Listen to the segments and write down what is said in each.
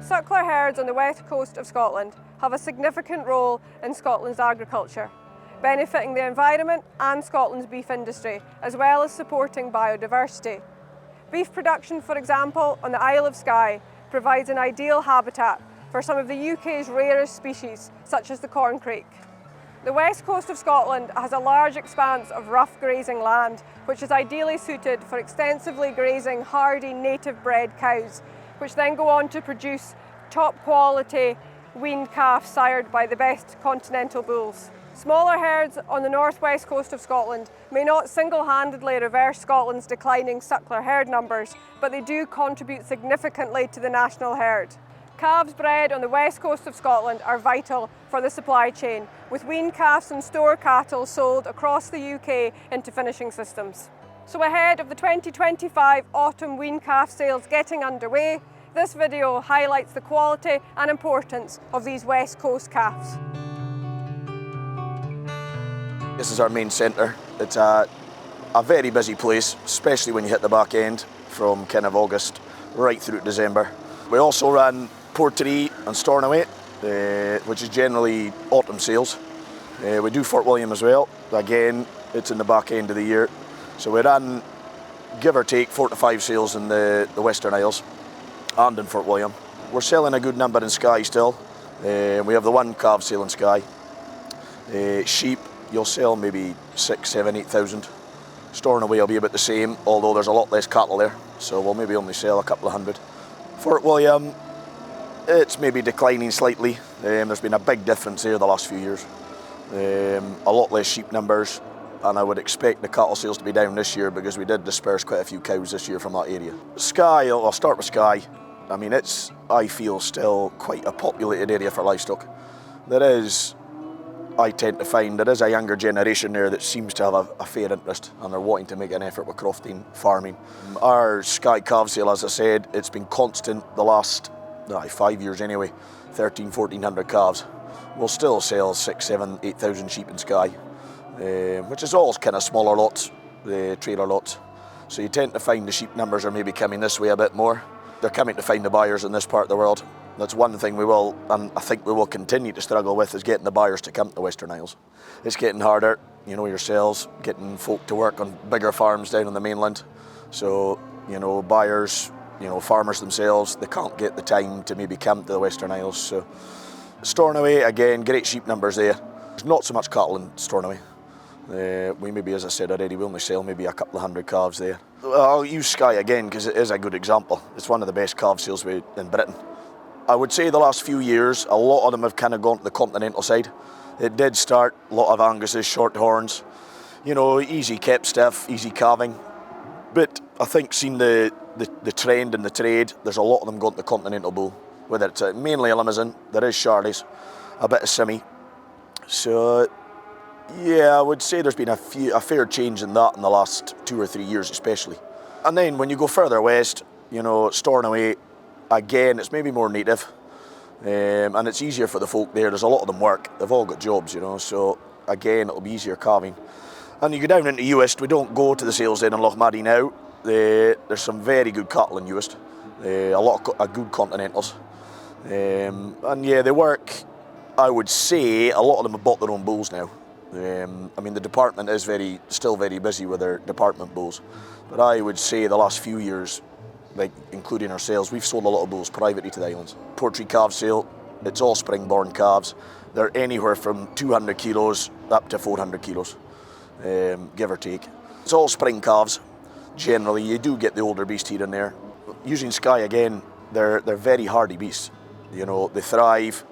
Suckler herds on the west coast of Scotland have a significant role in Scotland's agriculture, benefiting the environment and Scotland's beef industry, as well as supporting biodiversity. Beef production, for example, on the Isle of Skye provides an ideal habitat for some of the UK's rarest species, such as the corncrake. The west coast of Scotland has a large expanse of rough grazing land, which is ideally suited for extensively grazing hardy native bred cows, which then go on to produce top quality weaned calves sired by the best continental bulls. Smaller herds on the northwest coast of Scotland may not single-handedly reverse Scotland's declining suckler herd numbers, but they do contribute significantly to the national herd. Calves bred on the west coast of Scotland are vital for the supply chain, with weaned calves and store cattle sold across the UK into finishing systems. So ahead of the 2025 autumn weaned calf sales getting underway, this video highlights the quality and importance of these west coast calves. This is our main centre. It's a very busy place, especially when you hit the back end from kind of August right through to December. We also run Portree and Stornoway, which is generally autumn sales. We do Fort William as well. Again, it's in the back end of the year. So we run, give or take, 4 to 5 sales in the Western Isles and in Fort William. We're selling a good number in Skye still. We have the one calf sale in Skye. Sheep, you'll sell maybe 6, 7, 8,000. Stornoway will be about the same, although there's a lot less cattle there, so we'll maybe only sell a couple of hundred. Fort William, it's maybe declining slightly. There's been a big difference there the last few years. A lot less sheep numbers, and I would expect the cattle sales to be down this year because we did disperse quite a few cows this year from that area. Skye, I'll start with Skye. I mean, it's, I feel, still quite a populated area for livestock. I tend to find there is a younger generation there that seems to have a fair interest, and they're wanting to make an effort with crofting, farming. Our Skye calf sale, as I said, it's been constant the last 5 years anyway, 1,300, 1,400 calves. We'll still sell 6, 7, 8,000 sheep in Skye, which is all kind of smaller lots, trailer lots. So you tend to find the sheep numbers are maybe coming this way a bit more. They're coming to find the buyers in this part of the world. That's one thing we will, and I think we will continue to struggle with, is getting the buyers to come to the Western Isles. It's getting harder, you know yourselves, getting folk to work on bigger farms down on the mainland. So, you know, buyers, you know, farmers themselves, they can't get the time to maybe come to the Western Isles. So, Stornoway, again, great sheep numbers there. There's not so much cattle in Stornoway. We maybe, as I said already, we only sell maybe a couple of hundred calves there. I'll use Skye again because it is a good example. It's one of the best calf sales in Britain. I would say the last few years, a lot of them have kind of gone to the continental side. It did start, a lot of Angus's, short horns, you know, easy kept stuff, easy calving. But I think seeing the trend in the trade, there's a lot of them going to the continental bull, whether it's mainly a Limousin, there is Charlies, a bit of Simi. So, yeah, I would say there's been a fair change in that in the last 2 or 3 years especially. And then when you go further west, you know, Stornoway, again, it's maybe more native, and it's easier for the folk there. There's a lot of them work. They've all got jobs, you know, so again, it'll be easier calving. And you go down into Uist, we don't go to the sales in Lochmaddy now. There's some very good cattle in Uist, a lot of good continentals. And yeah, they work, I would say, a lot of them have bought their own bulls now. I mean, the department is still very busy with their department bulls, but I would say the last few years, like including ourselves, we've sold a lot of bulls privately to the islands. Portree calf sale, it's all spring-born calves. They're anywhere from 200 kilos up to 400 kilos, give or take. It's all spring calves. Generally, you do get the older beast here and there. Using Skye again, they're very hardy beasts. You know, they thrive.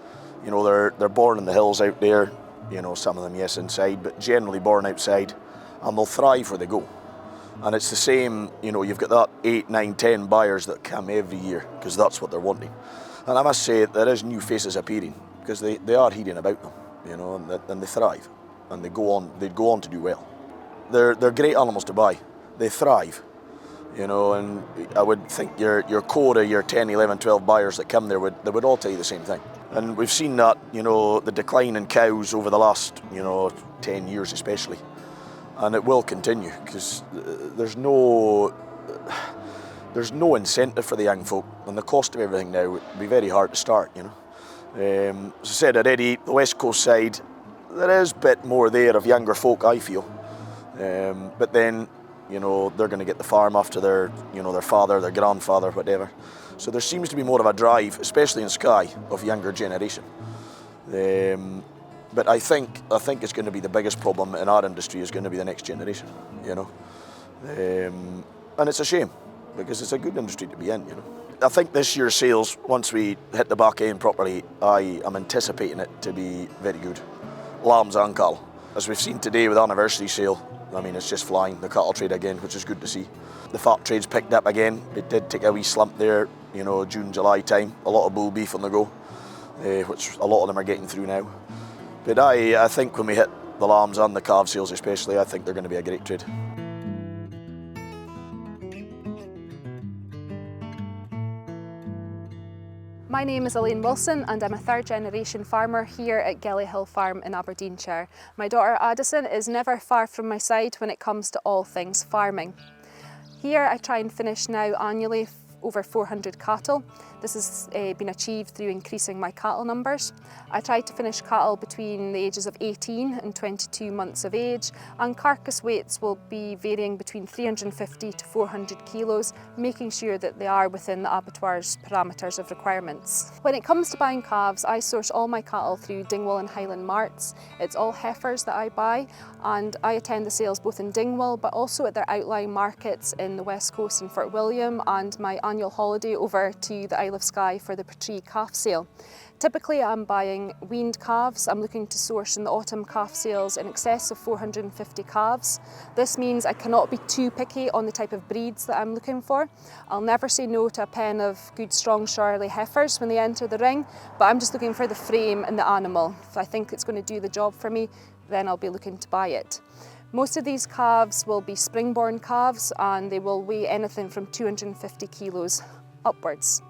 You know, they're born in the hills out there. You know, some of them, yes, inside, but generally born outside, and they'll thrive where they go. And it's the same, you know, you've got that 8, 9, 10 buyers that come every year because that's what they're wanting. And I must say, there is new faces appearing because they are hearing about them, you know, and they thrive, and they go on to do well. They're great animals to buy. They thrive, you know, and I would think your core of your 10, 11, 12 buyers that come there they would all tell you the same thing. And we've seen that, you know, the decline in cows over the last, you know, 10 years especially. And it will continue because there's no there's no incentive for the young folk, and the cost of everything now would be very hard to start, you know. As I said already, the West Coast side, there is a bit more there of younger folk, I feel. But then, you know, they're going to get the farm after their, you know, their father, their grandfather, whatever. So there seems to be more of a drive, especially in Skye, of younger generation. But I think it's going to be the biggest problem in our industry is going to be the next generation, you know. And it's a shame, because it's a good industry to be in, you know. I think this year's sales, once we hit the back end properly, I am anticipating it to be very good. Lambs and cattle. As we've seen today with the anniversary sale, I mean, it's just flying, the cattle trade again, which is good to see. The fat trade's picked up again. It did take a wee slump there, you know, June, July time. A lot of bull beef on the go, which a lot of them are getting through now. But I think when we hit the lambs and the calf sales especially, I think they're going to be a great trade. My name is Elaine Wilson and I'm a third generation farmer here at Gelly Hill Farm in Aberdeenshire. My daughter Addison is never far from my side when it comes to all things farming. Here I try and finish now annually over 400 cattle. This has been achieved through increasing my cattle numbers. I try to finish cattle between the ages of 18 and 22 months of age, and carcass weights will be varying between 350 to 400 kilos, making sure that they are within the abattoir's parameters of requirements. When it comes to buying calves, I source all my cattle through Dingwall Highlands Marts. It's all heifers that I buy, and I attend the sales both in Dingwall but also at their outlying markets in the West Coast and Fort William, and my annual holiday over to the Isle of Skye for the Portree calf sale. Typically I'm buying weaned calves. I'm looking to source in the autumn calf sales in excess of 450 calves. This means I cannot be too picky on the type of breeds that I'm looking for. I'll never say no to a pen of good strong Charolais heifers when they enter the ring, but I'm just looking for the frame and the animal. If I think it's going to do the job for me, then I'll be looking to buy it. Most of these calves will be springborn calves and they will weigh anything from 250 kilos upwards.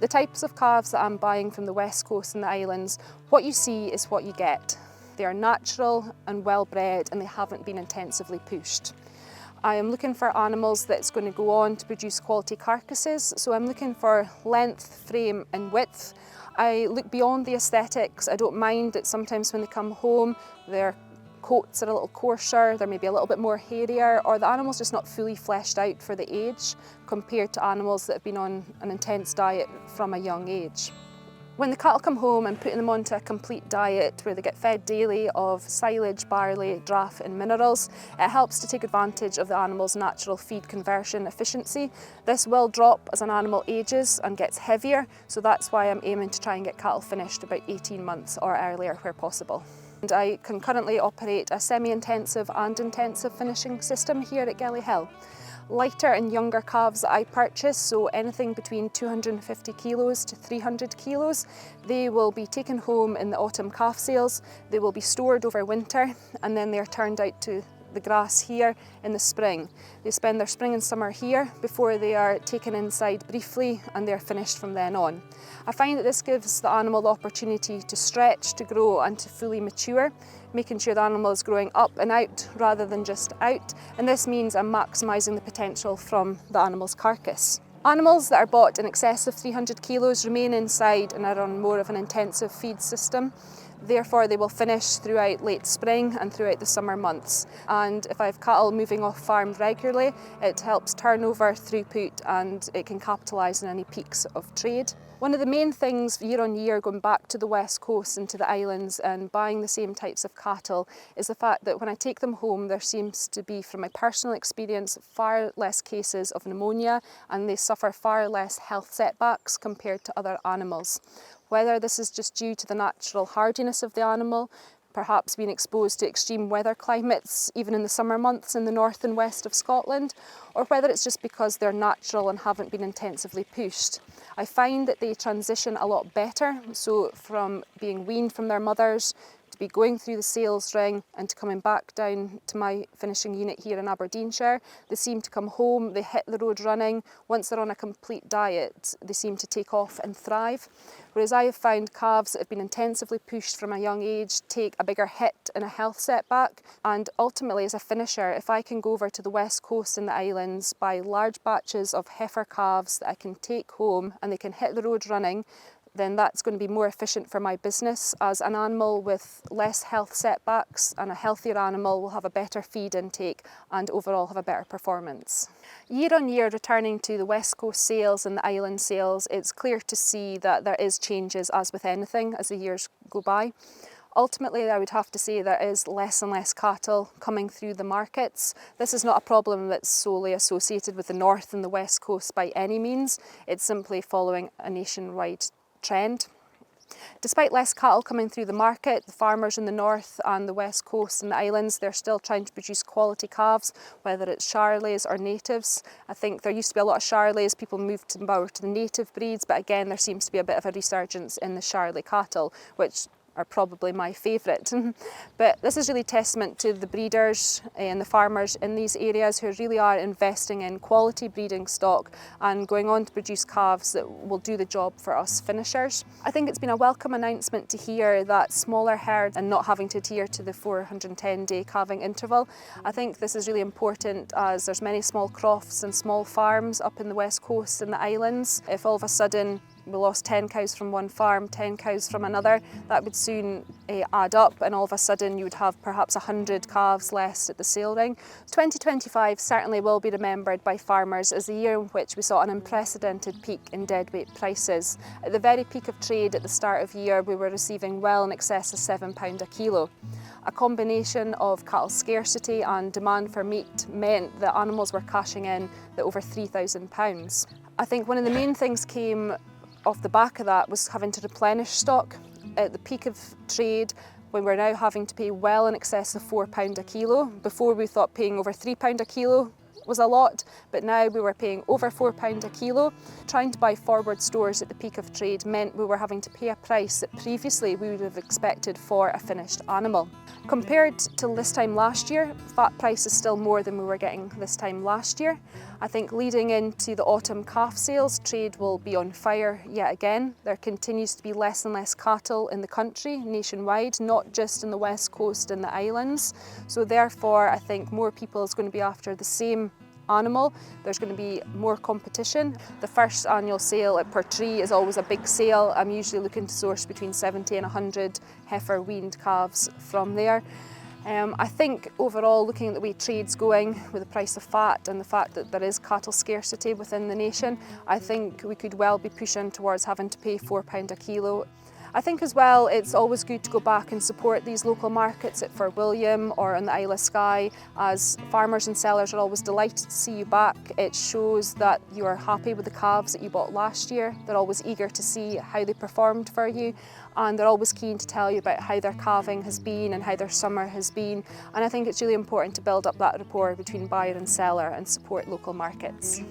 The types of calves that I'm buying from the West Coast and the islands, what you see is what you get. They are natural and well bred and they haven't been intensively pushed. I am looking for animals that's going to go on to produce quality carcasses, so I'm looking for length, frame and width. I look beyond the aesthetics. I don't mind that sometimes when they come home their coats are a little coarser, they're maybe a little bit more hairier, or the animal's just not fully fleshed out for the age compared to animals that have been on an intense diet from a young age. When the cattle come home, I'm putting them onto a complete diet where they get fed daily of silage, barley, draff and minerals. It helps to take advantage of the animal's natural feed conversion efficiency. This will drop as an animal ages and gets heavier, so that's why I'm aiming to try and get cattle finished about 18 months or earlier where possible. And I can currently operate a semi-intensive and intensive finishing system here at Gelly Hill. Lighter and younger calves that I purchase, so anything between 250 kilos to 300 kilos, they will be taken home in the autumn calf sales. They will be stored over winter and then they're turned out to the grass here in the spring. They spend their spring and summer here before they are taken inside briefly and they're finished from then on. I find that this gives the animal the opportunity to stretch, to grow and to fully mature, making sure the animal is growing up and out rather than just out, and this means I'm maximising the potential from the animal's carcass. Animals that are bought in excess of 300 kilos remain inside and are on more of an intensive feed system. Therefore, they will finish throughout late spring and throughout the summer months. And if I have cattle moving off farm regularly, it helps turnover, throughput, and it can capitalise on any peaks of trade. One of the main things year on year going back to the West Coast and to the islands and buying the same types of cattle is the fact that when I take them home, there seems to be, from my personal experience, far less cases of pneumonia and they suffer far less health setbacks compared to other animals. Whether this is just due to the natural hardiness of the animal, perhaps being exposed to extreme weather climates, even in the summer months in the north and west of Scotland, or whether it's just because they're natural and haven't been intensively pushed. I find that they transition a lot better, so from being weaned from their mothers, to be going through the sales ring and to coming back down to my finishing unit here in Aberdeenshire. They seem to come home, they hit the road running. Once they're on a complete diet, they seem to take off and thrive. Whereas I have found calves that have been intensively pushed from a young age take a bigger hit and a health setback. And ultimately, as a finisher, if I can go over to the west coast and the islands, buy large batches of heifer calves that I can take home and they can hit the road running, then that's going to be more efficient for my business, as an animal with less health setbacks and a healthier animal will have a better feed intake and overall have a better performance. Year on year, returning to the West Coast sales and the island sales, it's clear to see that there is changes, as with anything, as the years go by. Ultimately, I would have to say there is less and less cattle coming through the markets. This is not a problem that's solely associated with the North and the West Coast by any means. It's simply following a nationwide trend. Despite less cattle coming through the market, the farmers in the north and the west coast and the islands, they're still trying to produce quality calves, whether it's Charleys or natives. I think there used to be a lot of Charleys, people moved more to the native breeds, but again there seems to be a bit of a resurgence in the Charley cattle, which are probably my favourite. But this is really testament to the breeders and the farmers in these areas who really are investing in quality breeding stock and going on to produce calves that will do the job for us finishers. I think it's been a welcome announcement to hear that smaller herds and not having to adhere to the 410-day calving interval. I think this is really important, as there's many small crofts and small farms up in the west coast and the islands. If all of a sudden we lost 10 cows from one farm, 10 cows from another, that would soon add up, and all of a sudden you would have perhaps 100 calves less at the sale ring. 2025 certainly will be remembered by farmers as the year in which we saw an unprecedented peak in deadweight prices. At the very peak of trade at the start of the year, we were receiving well in excess of £7 a kilo. A combination of cattle scarcity and demand for meat meant that animals were cashing in at over £3,000. I think one of the main things came off the back of that was having to replenish stock. At the peak of trade, when we're now having to pay well in excess of £4 a kilo. Before we thought paying over £3 a kilo was a lot, but now we were paying over £4 a kilo. Trying to buy forward stores at the peak of trade meant we were having to pay a price that previously we would have expected for a finished animal. Compared to this time last year, fat price is still more than we were getting this time last year. I think leading into the autumn calf sales, trade will be on fire yet again. There continues to be less and less cattle in the country, nationwide, not just in the west coast and the islands. So therefore, I think more people is going to be after the same animal. There's going to be more competition. The first annual sale at Portree is always a big sale. I'm usually looking to source between 70 and 100 heifer weaned calves from there. I think overall, looking at the way trade's going with the price of fat and the fact that there is cattle scarcity within the nation, I think we could well be pushing towards having to pay £4 a kilo. I think as well it's always good to go back and support these local markets at Fort William or on the Isle of Skye, as farmers and sellers are always delighted to see you back. It shows that you are happy with the calves that you bought last year. They're always eager to see how they performed for you, and they're always keen to tell you about how their calving has been and how their summer has been. And I think it's really important to build up that rapport between buyer and seller and support local markets.